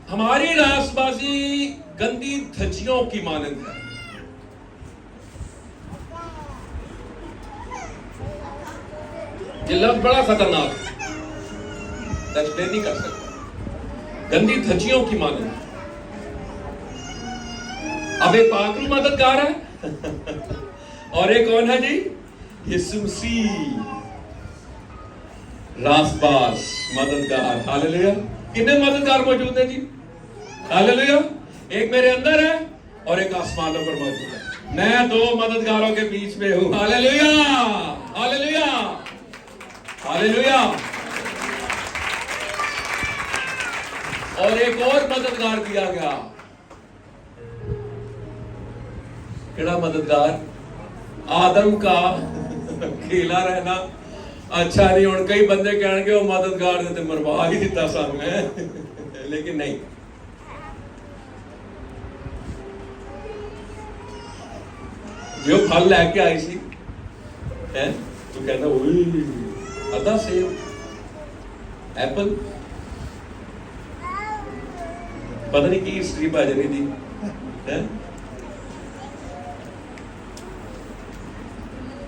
हमारी रास्तबाजी गंदी धज्जियों की मानंद है। ये लफ्ज बड़ा खतरनाक है, एक्सप्लेन नहीं कर सकता। गंदी धज्जियों की मानंद। अब एक पाकरू मददगार है और एक कौन है जी? यीशु मसीह रास्तबाज, मददगार। हालेलुया। कितने मददगार मौजूद है जी? हालेलुया। एक मेरे अंदर है और एक आसमानों पर मौजूद है। मैं दो मददगारों के बीच में हूं। Hallelujah, hallelujah, hallelujah. और एक और मददगार दिया गया। केड़ा मददगार? आदम का खेला रहना अच्छा नहीं। हुण कई बंदे कहणगे वो मददगार ने ते मरवा ही दिता सानू है, लेकिन नहीं। जो फल लैके आई सी है, तू कहना ओए अद्धा सेब, एप्पल, पता नहीं की हिस्ट्री पा जानी थी है।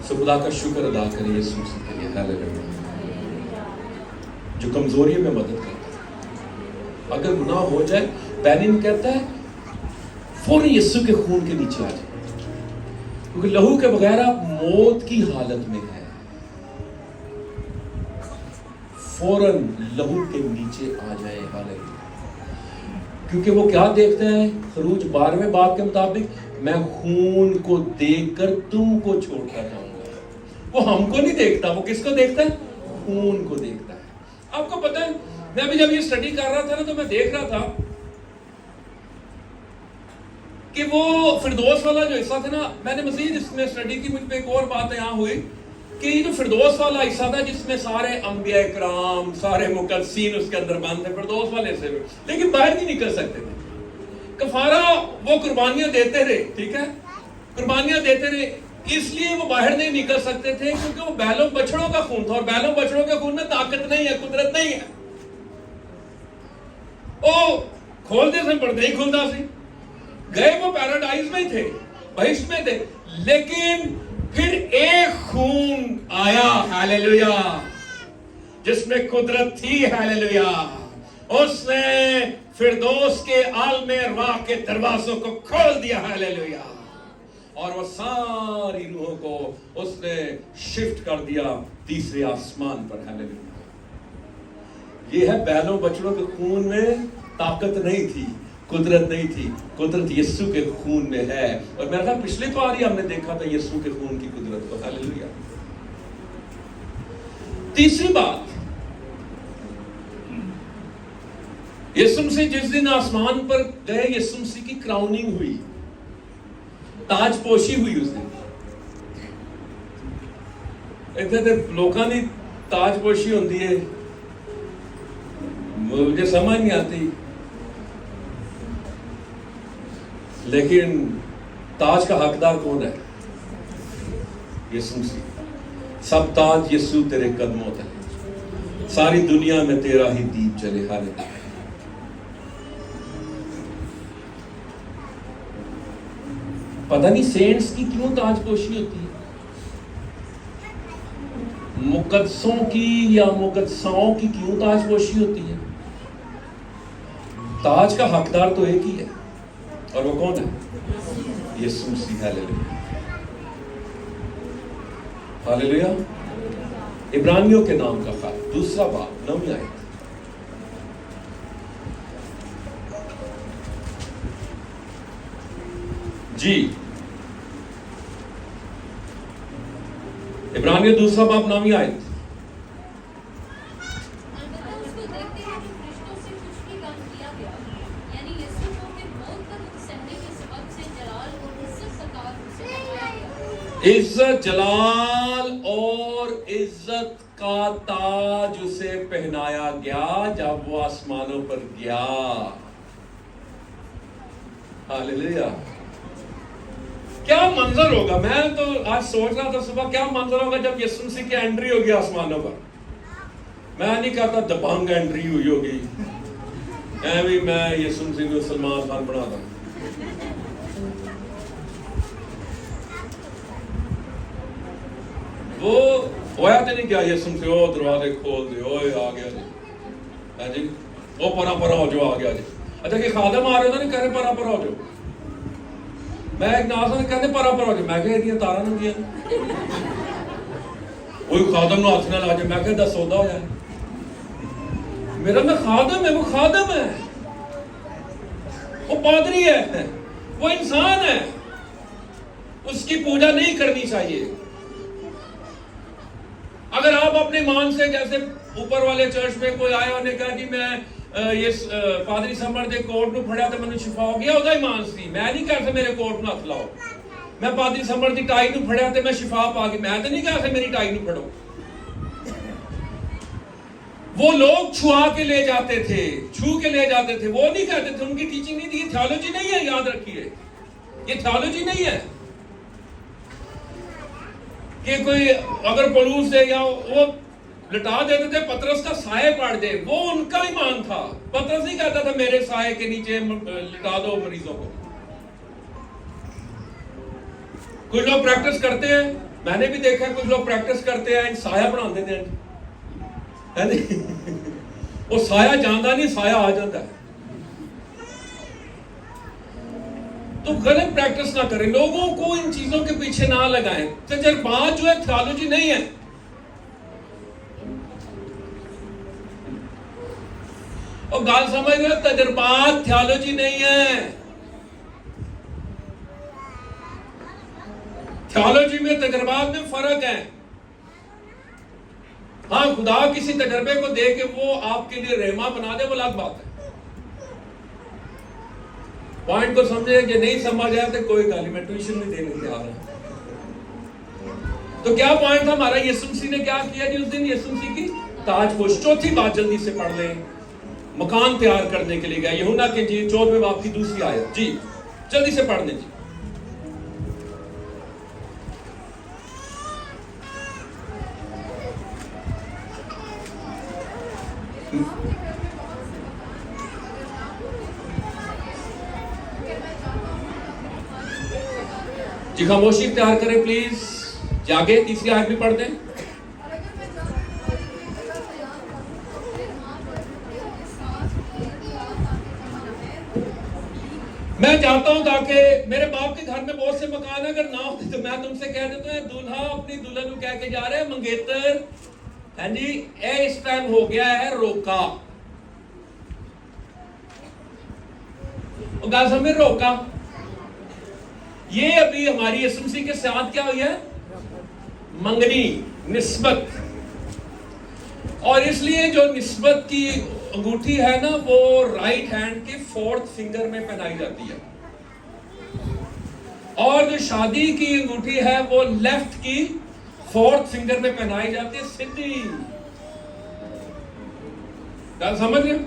सो खुदा का शुक्र अदा करें यीशु मसीह के लिए। हालेलुया। जो कमजोरी में मदद करता है। अगर गुनाह हो जाए, बैनिन कहता है फौरन यीशु के खून के नीचे आ जाए, क्योंकि लहू के बगैर आप मौत की हालत में है। फौरन लहू के नीचे आ जाए। हालेलुया। क्योंकि वो क्या देखते हैं? खरूज 12वें बाब के मुताबिक, मैं खून को देखकर तुमको छोड़कर जाऊंगा। वो हमको नहीं देखता, वो किसको देखता है? खून को देखता है। आपको पता है, मैं अभी जब ये स्टडी कर रहा था ना, तो मैं देख रहा था कि वो फिरदौस वाला जो हिस्सा था ना, मैंने मजीद इसमें स्टडी की, मुझ पे एक और बात यहाँ हुई कि ये जो फिरदौस वाला हिस्सा था, जिसमें सारे अंबिया इकराम, सारे मुकद्दसीन उसके अंदर बंद थे, फिरदौस वाले से, लेकिन बाहर नहीं निकल सकते थे। कफारा वो कुर्बानियां देते रहे, ठीक है, कुर्बानियां देते रहे, इसलिए वो बाहर नहीं निकल सकते थे, क्योंकि वो बैलों बछड़ों का खून था, और बैलों बछड़ों के खून में ताकत नहीं है, कुदरत नहीं है। ओ खोलते से पड़ते ही खुलता सी, गए वो पैराडाइज में थे, बहिष्ट में थे, लेकिन फिर एक खून आया, हालेलुया, जिसमें कुदरत थी, हालेलुया। उसने फिरदौस के आलमे अरवाह के दरवाजों को खोल दिया, हालेलुया, और वो सारी रूहों को उसने शिफ्ट कर दिया तीसरे आसमान पर, हालेलुया। ये है बैलों बछड़ों के खून में ताकत नहीं थी, कुदरत नहीं थी, कुदरत यीशु के खून में है। और मेरा ख्याल पिछले बार ही हमने देखा था यीशु के खून की कुदरत को, हालेलुया। तीसरी बात, यीशु मसीह जिस दिन आसमान पर गए, यीशु मसीह की क्राउनिंग हुई, ताजपोशी हुई उस दिन। एक लोगों की ताजपोशी होती है, मुझे समझ नहीं आती, लेकिन ताज का हकदार कौन है? यीशु मसीह। सब ताज यीशु तेरे कदमों तले, सारी दुनिया में तेरा ही दीप जले, हालेलुया। पता नहीं सेंट्स की क्यों ताजपोशी होती है, मुकद्दसों की या मुकद्दसाओं की क्यों ताजपोशी होती है? ताज का हकदार तो एक ही है, और वो कौन है? यीशु मसीह, हालेलुया, हालेलुया। इब्रानियों के नाम का खत, दूसरा बाब, 9वीं आयत। जी, इब्रानियों दूसरा बाब, 9वीं आयत। इज्जत, जलाल और इज्जत का ताज उसे पहनाया गया जब वो आसमानों पर गया, हालेलुया। क्या मंजर होगा, मैं तो आज सोच रहा था सुबह, क्या मंजर होगा जब यीशु मसीह की एंट्री होगी आसमानों पर। मैं नहीं कहता दबंग एंट्री हुई होगी, ऐਵੇਂ मैं यीशु मसीह को सलमान खान बना दूं। वो होया तो नहीं क्या, यीशु मसीह ओ दरवाजे खोल दे, ओए आ गया जी, है जी, ओ परा परा हो जाओ, आ गया जी। अच्छा कि खादम आ रहे हो ना, नहीं कह रहे परा परा हो जाओ। मैं एक नाज़ ने कहते परा परा हो जाओ, मैं कह दिया तारा ने किया, कोई खादम ना हाथ ना ला जाए, मैं कह 10 सौदा हो जाए, मेरा में खादम है, वो खादम है, वो पादरी है, वो इंसान है, उसकी पूजा नहीं करनी चाहिए। अगर आप अपने मान से, जैसे ऊपर वाले चर्च में कोई आया और ने कहा कि मैं ये पादरी समर दे कोट ਨੂੰ ਫੜਿਆ ਤੇ ਮੈਨੂੰ ਸ਼ਿਫਾ ਹੋ ਗਿਆ, ਉਹਦਾ ਹੀ ਮਾਨ ਸੀ। ਮੈਂ ਨਹੀਂ ਕਹਿ ਮੇਰੇ ਕੋਟ ਨੂੰ ਹੱਥ ਲਾਓ, मैं पादरी समर ਦੀ ਟਾਈ ਨੂੰ ਫੜਿਆ ਤੇ मैं शिफा पा गई, मैं तो नहीं कहा मेरी टाई ਨੂੰ फड़ो। वो लोग छुआ के ले जाते थे, छू के ले जाते थे, वो नहीं कहते थे, उनकी टीचिंग नहीं थी। थियोलॉजी नहीं है, याद रखिए, ये थियोलॉजी नहीं है कि कोई अगर पलूस दे या वो लिटा देते थे, पतरस का साये पाड़ दे, वो उनका ईमान था। पतरस नहीं कहता था मेरे साये के नीचे लिटा दो मरीजों को। कुछ लोग प्रैक्टिस करते हैं, मैंने भी देखा है, कुछ लोग प्रैक्टिस करते हैं, साया बनाते थे, है नहीं? वो साया जाता नहीं, साया आ जाता है। तो गलत प्रैक्टिस ना करें, लोगों को इन चीजों के पीछे ना लगाएं। तजर्बात जो है थियोलॉजी नहीं है। और गाल समझ रहे, तजर्बात थियोलॉजी नहीं है। थियोलॉजी में तजर्बात में फर्क है। हाँ, खुदा किसी तजर्बे को दे के वो आपके लिए रहमा बना दे, वो अलग बात है। पॉइंट को समझे, कि नहीं समझ आया तो कोई गाली, मैं ट्यूशन नहीं देने के आ रहा। तो क्या पॉइंट था हमारा? यीशु मसीह ने क्या किया जी उस दिन? यीशु मसीह की ताजपोश। चौथी बात जल्दी से पढ़ लें, मकान तैयार करने के लिए गया। यूहन्ना के जी 14वें बाब की दूसरी आयत, जी जल्दी से पढ़ लें जी। जी खामोशी इख्तियार करें प्लीज। जागे, तीसरी आयत भी पढ़ दें। मैं चाहता हूं ताकि मेरे बाप के घर में बहुत से मकान अगर ना होते तो मैं तुमसे कह देता हूं दूल्हा अपनी दुल्हन को कह के जा रहे हैं मंगेतर, हाँ जी इस टाइम हो गया है रोका। गाल समझ रोका। ये अभी हमारी यीशु मसीह के साथ क्या हुई है? मंगनी, निस्बत। और इसलिए जो निस्बत की अंगूठी है ना वो राइट हैंड के 4th फिंगर में पहनाई जाती है, और जो शादी की अंगूठी है वो लेफ्ट की 4th फिंगर में पहनाई जाती है, सीधी। क्या समझ रहे?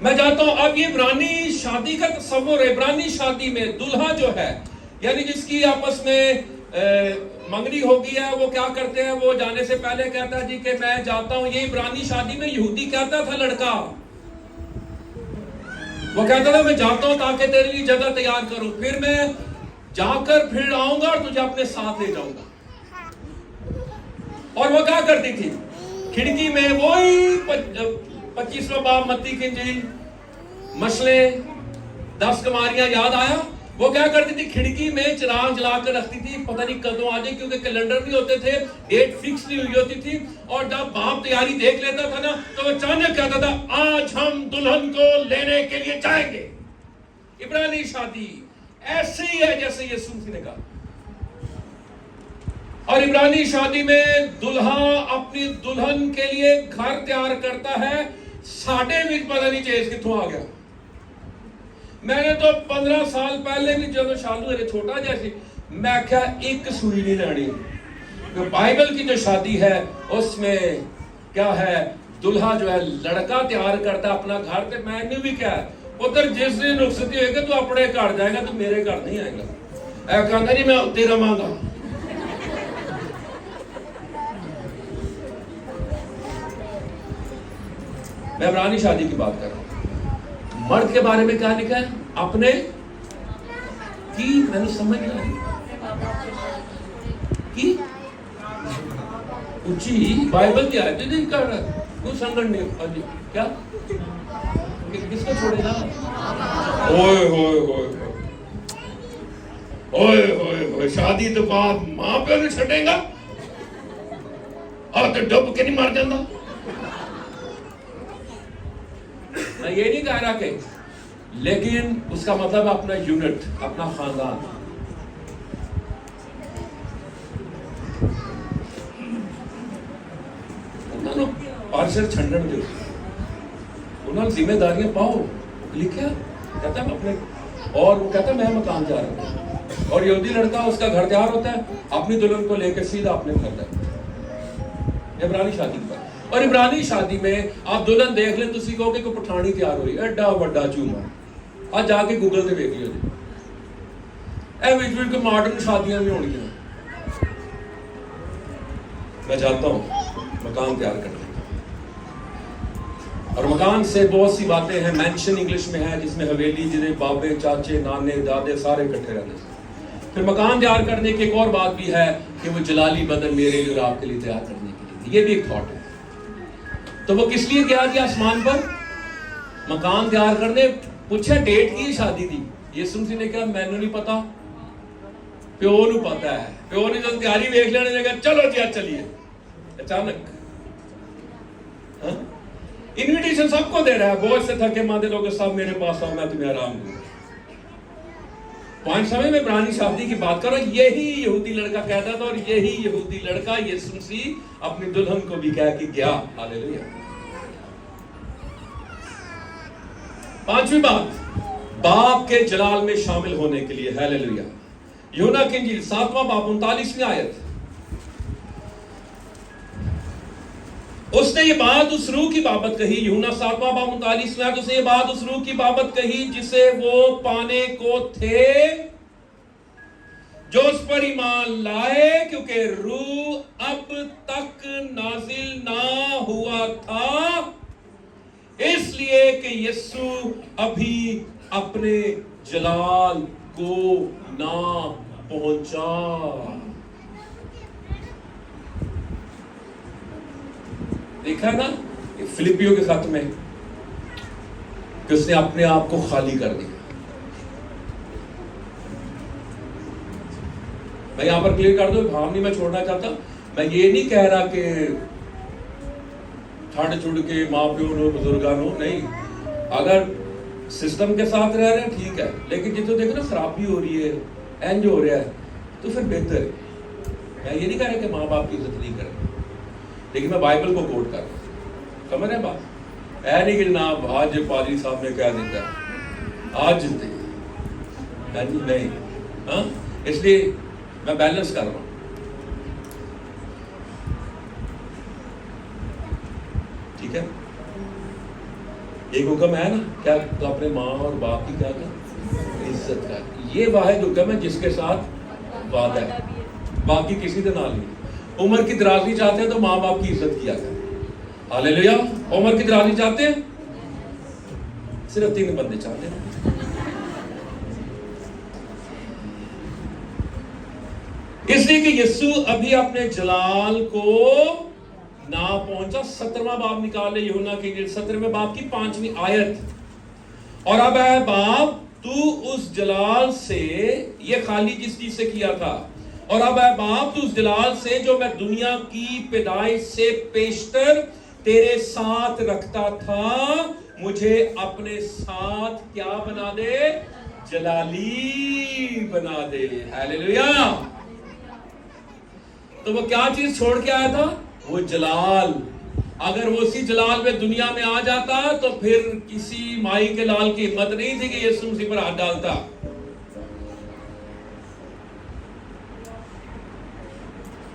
मैं चाहता हूं अब ये इब्रानी शादी का तस्वुर है। इब्रानी शादी में दूल्हा जो है यानी जिसकी आपस में मंगनी हो गई है, वो क्या करते हैं? वो जाने से पहले कहता है जी कि मैं जाता हूं। ये इब्रानी शादी में यहूदी कहता था लड़का, वो कहता था मैं जाता हूं ताकि तेरे लिए जगह तैयार करूं, फिर मैं जाकर फिर आऊंगा और तुझे अपने साथ ले जाऊंगा। और वो क्या करती थी? खिड़की में वही 25वां बाब मत्ती की इंजील मसले 10 कमारियां याद आया। वो क्या करती थी? खिड़की में चिराग जलाकर रखती थी, पता नहीं कदों आ जाए, क्योंकि कैलेंडर नहीं होते थे, डेट फिक्स नहीं हुई होती थी। और जब बाप तैयारी देख लेता था ना तो वो अचानक कहता था आज हम दुल्हन को लेने के लिए जाएंगे। इब्रानी शादी ऐसे ही है जैसे यीशु मसीह ने कहा। और इब्रानी शादी में दूल्हा अपनी दुल्हन के लिए घर तैयार करता है। साढ़े भी पता नहीं चेज कितों आ गया। मैंने तो 15 साल पहले भी जो शालू मेरे छोटा जैसी मैं क्या एक सुई नहीं लेनी। तो बाइबल की जो शादी है उसमें क्या है? दूल्हा जो है लड़का तैयार करता है अपना घर। तो मैंने भी क्या है उधर जिस दिन रुखसती होगी तो अपने घर जाएगा, तो मेरे घर नहीं आएगा। ऐ कहता जी मैं उत्ते रवांगा। मैं इब्रानी शादी की बात कर रहा हूं। मर्द के बारे में क्या लिखा है? अपने की मैंने समझ नहीं की ऊंची बाइबल की आयत नहीं कर रहा कुछ संगठन नहीं क्या किसको छोड़ेगा? ओए होए होए ओए होए होए शादी तो बाप मां पे नहीं छटेगा और तो डुब के नहीं मर जाता। मैं ये नहीं कह रहा कि, लेकिन उसका मतलब अपना यूनिट, अपना खानदान। उन्होंने पार्षद छंडन दो, उन्होंने जिम्मेदारियां पाओ। लिखा कहता है अपने, और वो कहता है मैं मकान जा रहा हूं। और यहूदी लड़का उसका घर तैयार होता है, अपनी दुल्हन को लेकर सीधा अपने घर जाता है। इब्रानी शादी पर। और इब्रानी शादी में आप दुल्हन देख लें, तुसी कहोगे कि पठानी तैयार हुई, एडा बड़ा झूमर। आज जाके गूगल से देख लियो जी, ए विच विच मॉडर्न शादियां भी होंगी। मैं चाहता हूं मकान तैयार करने, और मकान से बहुत सी बातें हैं। मेंशन इंग्लिश में है जिसमें हवेली जिन्हें बाबे चाचे नाने दादे सारे इकट्ठे रहते हैं। फिर मकान तैयार करने की एक और बात भी है कि वो जलाली बदन मेरे लिए और आपके लिए तैयार करने के लिए, ये भी एक थॉट है। तो वो किस लिए गया जी आसमान पर? मकान तैयार करने। पूछा डेट की शादी थी, यीशु मसीह ने कहा मैनू नहीं पता, प्यो नू पता है। प्यो ने जो तैयारी देख लेने लगा, चलो जी आज चलिए। अचानक इनविटेशन सबको दे रहा है, बहुत से थके मांदे लोग सब मेरे पास आओ मैं तुम्हें आराम दूंगा। पॉइंट समय में इब्रानी शादी की बात करो, यही यहूदी लड़का कहता था, और यही यहूदी लड़का यीशु मसीह अपनी दुल्हन को भी कह के गया। हालेलुया। पांचवी बात, बाप के जलाल में शामिल होने के लिए। हालेलुया। यूहन्ना की इंजील 7वां बाब 39वीं आयत। उसने ये बात उस रूह की बाबत कही, यूहन्ना 7वां बाब 39वां आयत। उसने ये बात उस रूह की बाबत कही जिसे वो पाने को थे, जो उस पर ईमान लाए, क्योंकि रूह अब तक नाजिल ना हुआ था, इसलिए कि यीशु अभी अपने जलाल को ना पहुंचा। देखा ना फिलिपियों के खत में कि उसने अपने आप को खाली कर दिया। मैं यहां पर क्लियर कर दूं, भाव नहीं मैं छोड़ना चाहता। मैं ये नहीं कह रहा कि छड़ छुड़ के माँ प्यो नो बुजुर्गा नो, नहीं। अगर सिस्टम के साथ रह रहे हैं ठीक है, लेकिन जितो देखो ना खराबी हो रही है, एंज हो रहा है, तो फिर बेहतर है। मैं ये नहीं कह रहा कि माँ बाप की इज्जत नहीं करें, लेकिन मैं बाइबल को कोट कर रहा हूं। समझ रहे बात? ऐ नहीं कि जनाब आज पादरी साहब ने कह दिया आज नहीं, हाँ, इसलिए मैं बैलेंस कर रहा हूं। ठीक है, एक हुक्म है ना क्या, तो अपने माँ और बाप की क्या कर इज्जत कर। ये वाहिद हुक्म है जिसके साथ वादा है, बाकी किसी के नाल नहीं। उम्र की दराजी चाहते हैं तो माँ बाप की इज्जत किया करें। हालेलुया। उम्र की दराजी चाहते हैं, सिर्फ 3 बंदे चाहते हैं। इसलिए कि यीशु अभी अपने जलाल को ना पहुंचा। 17वां बाब निकाल ले यूहन्ना की इंजील 17वें बाब की 5वीं आयत। और अब है बाप तू उस जलाल से, ये खाली जिस चीज से किया था, और अब है बाप तू उस जलाल से जो मैं दुनिया की पैदाइश से पेशतर तेरे साथ रखता था, मुझे अपने साथ क्या बना दे, जलाली बना दे। हालेलुया। तो वो क्या चीज छोड़ के आया था? वो जलाल। अगर वो उसी जलाल में दुनिया में आ जाता तो फिर किसी माई के लाल की हिम्मत नहीं थी कि यीशु मसीह पर हाथ डालता।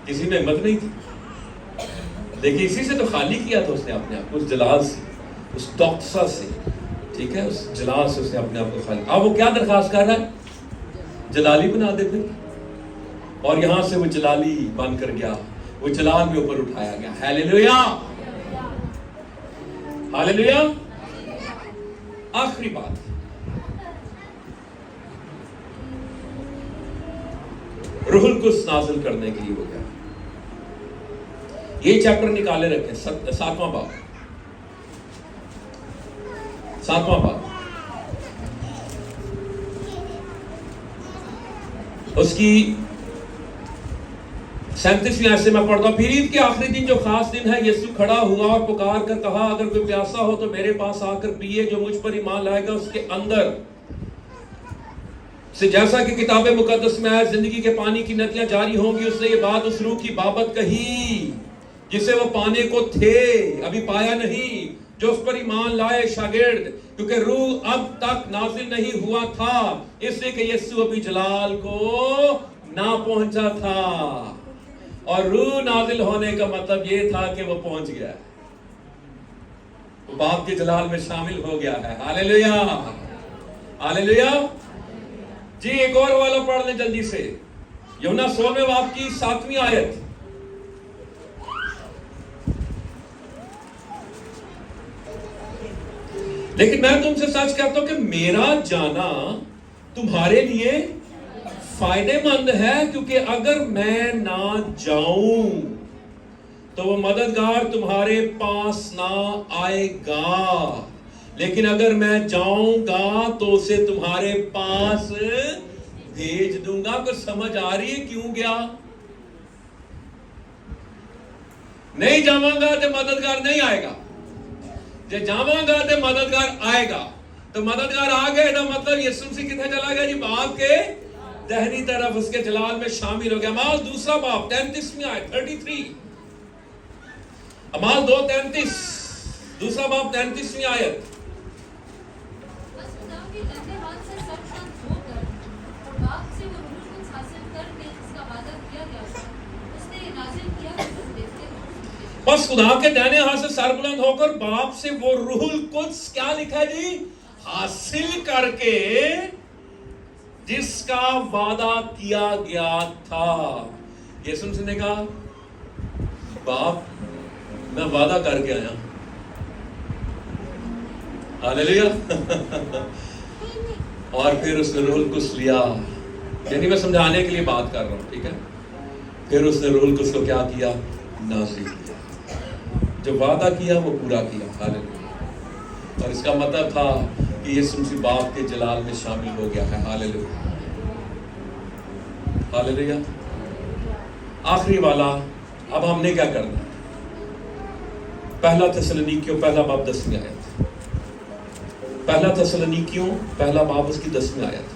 किसी में हिम्मत नहीं थी। देखिए इसी से तो खाली किया था उसने अपने आप को, उस जलाल से, उस टॉक्सा से, ठीक है, उस जलाल से उसने अपने आप को खाली। अब वो क्या दरखास्त कर रहा है? जलाली बना दे फिर। और यहां से वो जलाली बनकर गया, वो जलाल में ऊपर उठाया गया। Hallelujah, hallelujah. आखिरी बात, रूहुल कुद्स नाज़िल करने के लिए हो गया। ये चैप्टर निकाले रखे, 7वां बाब, 7वां बाब, उसकी 37वीं आयत से मैं पढ़ता हूं। फिर ईद के आखिरी दिन जो खास दिन है, यीशु खड़ा हुआ और पुकार कर कहा, अगर कोई प्यासा हो तो मेरे पास आकर पिए, जो मुझ पर ईमान लाएगा उसके अंदर से जैसा कि किताब मुकद्दस में है, जिंदगी के पानी की नदियां जारी होंगी। उसने ये बात उस रूह की बाबत कही जिसे वो पाने को थे, अभी पाया नहीं, जो उस पर ईमान लाए शागिर्द, क्योंकि रूह अब तक नाजिल नहीं हुआ था, इसलिए कि यीशु अभी जलाल को ना पहुंचा था। और रूह नाजिल होने का मतलब ये था कि वो पहुंच गया, वो बाप के जलाल में शामिल हो गया है। हालेलुया, हालेलुया जी। एक और वाला पढ़ लें जल्दी से, यूहन्ना 16वें बाब की 7वीं आयत। लेकिन मैं तुमसे सच कहता हूं कि मेरा जाना तुम्हारे लिए फायदेमंद है, क्योंकि अगर मैं ना जाऊं तो वो मददगार तुम्हारे पास ना आएगा, लेकिन अगर मैं जाऊंगा तो उसे तुम्हारे पास भेज दूंगा। कुछ समझ आ रही है क्यों गया? नहीं जाऊंगा तो मददगार नहीं आएगा, जो जाऊंगा तो मददगार आएगा। तो मददगार आ गए तो मतलब यीशु मसीह कितने चला गया जी? बाप के दाहिनी तरफ, उसके जलाल में शामिल हो गया। अमाल 2 बाब 33वीं आयत 33, अमाल 2:33, 2 बाब 33वीं आयत। बस खुदा के दाहिने हाथ से सर बुलंद होकर बाप से वो रूहुल कुद्स क्या लिखा जी? हासिल करके, जिसका वादा किया गया था। यीशु मसीह ने कहा, बाप मैं वादा करके आया। हालेलुया। और फिर उसने रूहुल कुद्स लिया यानी मैं समझाने के लिए बात कर रहा हूं, ठीक है। फिर उसने रूहुल कुद्स को क्या किया? नाज़िल किया। जो वादा किया वो पूरा किया। हालेलुया। और इसका मतलब था कि यीशु मसीह बाप के जलाल में शामिल हो गया है। Hallelujah, hallelujah. आखिरी वाला, अब हमने क्या करना है? पहला थिस्सलुनीकियों पहला बाब 10वीं आयत। पहला थिस्सलुनीकियों पहला बाब उसकी 10वीं आयत।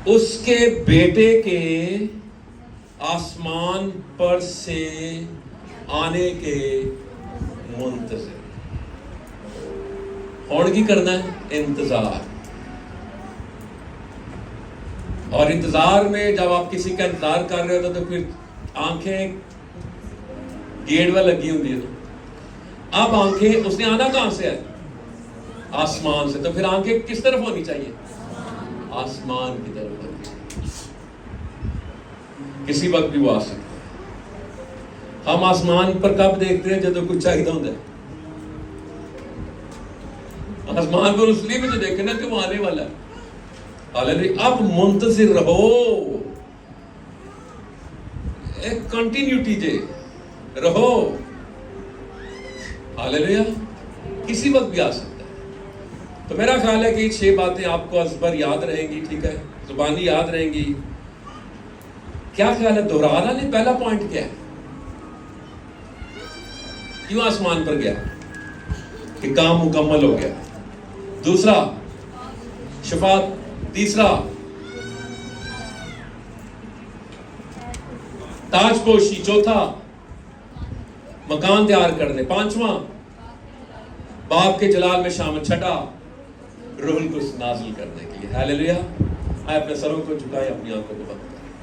उसके बेटे के आसमान पर से आने के मुंतज़िर। और की करना है इंतजार। और इंतजार में जब आप किसी का इंतजार कर रहे हो तो फिर आंखें गेट में लगी होती है। अब आंखें, उसने आना कहां से है? आसमान से। तो फिर आंखें किस तरफ होनी चाहिए? आसमान की तरफ होनी चाहिए। किसी वक्त भी वो आ सकता है। हम आसमान पर कब देखते हैं? जब कुछ चाहिए होता है। आसमान पर उसलिए भी तो देखे ना कि वो आने वाला है। हालेलुया। अब मुंतज़िर रहो, एक कंटिन्यूटी दे रहो। हालेलुया। किसी वक्त भी आ सकता है। तो मेरा ख्याल है कि 6 बातें आपको अज़बर याद रहेंगी, ठीक है, जुबानी याद रहेंगी। क्या ख्याल है, दोहराना नहीं? पहला पॉइंट क्या है? क्यों आसमान पर गया? कि काम मुकम्मल हो गया। दूसरा, शफात। तीसरा, ताजपोशी। चौथा, मकान तैयार करने। पांचवा, बाप के जलाल में शामिल। छठा, रूहुल कुद्स नाज़िल करने के लिए। हालेलुया। आए अपने सरों को झुकाएं, अपनी आंखों को बंद करें।